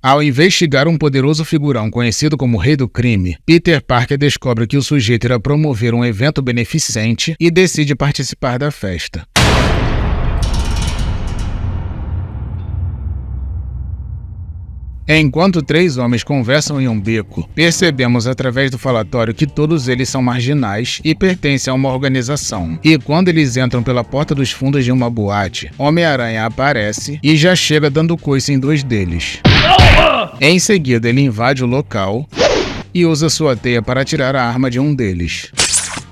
Ao investigar um poderoso figurão conhecido como Rei do Crime, Peter Parker descobre que o sujeito irá promover um evento beneficente e decide participar da festa. Enquanto 3 homens conversam em um beco, percebemos através do falatório que todos eles são marginais e pertencem a uma organização. E quando eles entram pela porta dos fundos de uma boate, Homem-Aranha aparece e já chega dando coice em 2 deles. Em seguida, ele invade o local e usa sua teia para atirar a arma de um deles.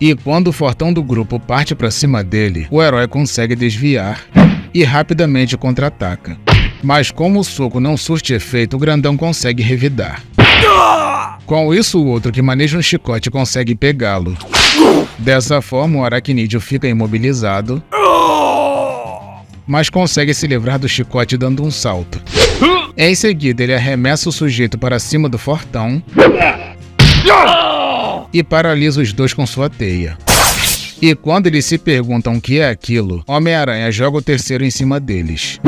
E quando o fortão do grupo parte para cima dele, o herói consegue desviar e rapidamente contra-ataca. Mas como o soco não surte efeito, o grandão consegue revidar. Com isso, o outro que maneja um chicote consegue pegá-lo. Dessa forma, o aracnídeo fica imobilizado, mas consegue se livrar do chicote dando um salto. Em seguida, ele arremessa o sujeito para cima do fortão e paralisa os 2 com sua teia. E quando eles se perguntam o que é aquilo, Homem-Aranha joga o terceiro em cima deles.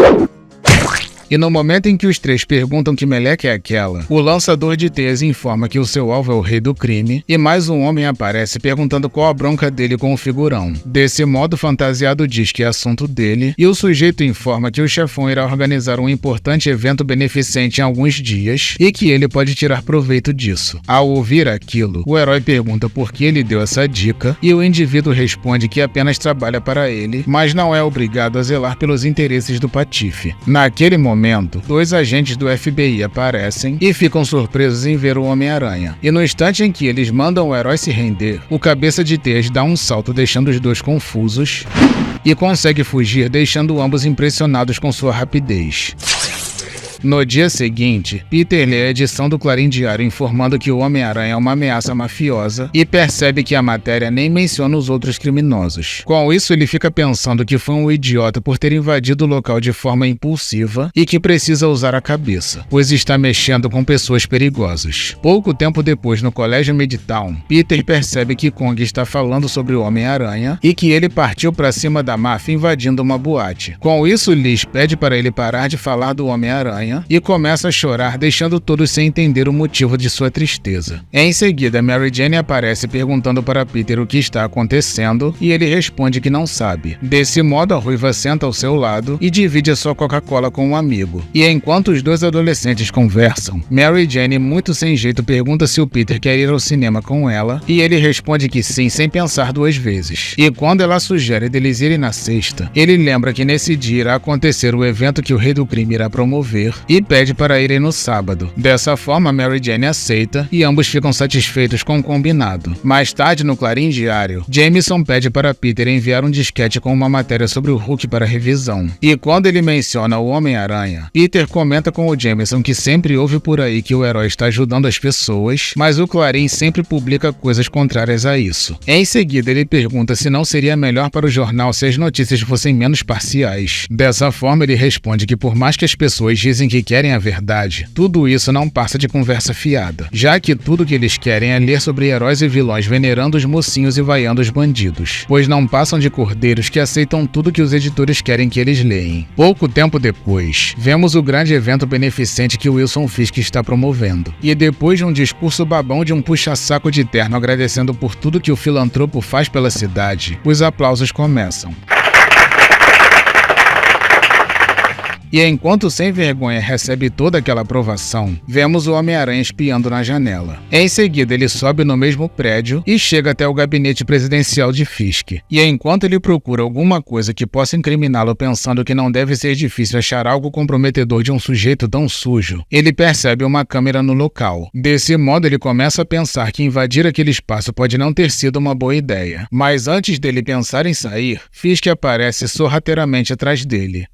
E no momento em que os 3 perguntam que meleca é aquela, o lançador de teias informa que o seu alvo é o Rei do Crime, e mais um homem aparece perguntando qual a bronca dele com o figurão. Desse modo, o fantasiado diz que é assunto dele, e o sujeito informa que o chefão irá organizar um importante evento beneficente em alguns dias, e que ele pode tirar proveito disso. Ao ouvir aquilo, o herói pergunta por que ele deu essa dica, e o indivíduo responde que apenas trabalha para ele, mas não é obrigado a zelar pelos interesses do Patife. Naquele momento, 2 agentes do FBI aparecem e ficam surpresos em ver o Homem-Aranha. E no instante em que eles mandam o herói se render, o cabeça de teias dá um salto deixando os 2 confusos e consegue fugir, deixando ambos impressionados com sua rapidez. No dia seguinte, Peter lê a edição do Clarim Diário informando que o Homem-Aranha é uma ameaça mafiosa e percebe que a matéria nem menciona os outros criminosos. Com isso, ele fica pensando que foi um idiota por ter invadido o local de forma impulsiva e que precisa usar a cabeça, pois está mexendo com pessoas perigosas. Pouco tempo depois, no colégio Midtown, Peter percebe que Kong está falando sobre o Homem-Aranha e que ele partiu para cima da máfia invadindo uma boate. Com isso, Liz pede para ele parar de falar do Homem-Aranha e começa a chorar, deixando todos sem entender o motivo de sua tristeza. Em seguida, Mary Jane aparece perguntando para Peter o que está acontecendo e ele responde que não sabe. Desse modo, a ruiva senta ao seu lado e divide a sua Coca-Cola com um amigo. E enquanto os 2 adolescentes conversam, Mary Jane, muito sem jeito, pergunta se o Peter quer ir ao cinema com ela e ele responde que sim, sem pensar 2 vezes. E quando ela sugere deles irem na sexta, ele lembra que nesse dia irá acontecer o evento que o Rei do Crime irá promover e pede para irem no sábado. Dessa forma, Mary Jane aceita e ambos ficam satisfeitos com o combinado. Mais tarde, no Clarim Diário, Jameson pede para Peter enviar um disquete com uma matéria sobre o Hulk para revisão. E quando ele menciona o Homem-Aranha, Peter comenta com o Jameson que sempre ouve por aí que o herói está ajudando as pessoas, mas o Clarim sempre publica coisas contrárias a isso. Em seguida, ele pergunta se não seria melhor para o jornal se as notícias fossem menos parciais. Dessa forma, ele responde que por mais que as pessoas dizem que querem a verdade, tudo isso não passa de conversa fiada, já que tudo que eles querem é ler sobre heróis e vilões venerando os mocinhos e vaiando os bandidos, pois não passam de cordeiros que aceitam tudo que os editores querem que eles leem. Pouco tempo depois, vemos o grande evento beneficente que Wilson Fisk está promovendo. E depois de um discurso babão de um puxa-saco de terno agradecendo por tudo que o filantropo faz pela cidade, os aplausos começam. E enquanto o Sem Vergonha recebe toda aquela aprovação, vemos o Homem-Aranha espiando na janela. Em seguida, ele sobe no mesmo prédio e chega até o gabinete presidencial de Fisk. E enquanto ele procura alguma coisa que possa incriminá-lo pensando que não deve ser difícil achar algo comprometedor de um sujeito tão sujo, ele percebe uma câmera no local. Desse modo, ele começa a pensar que invadir aquele espaço pode não ter sido uma boa ideia. Mas antes dele pensar em sair, Fisk aparece sorrateiramente atrás dele.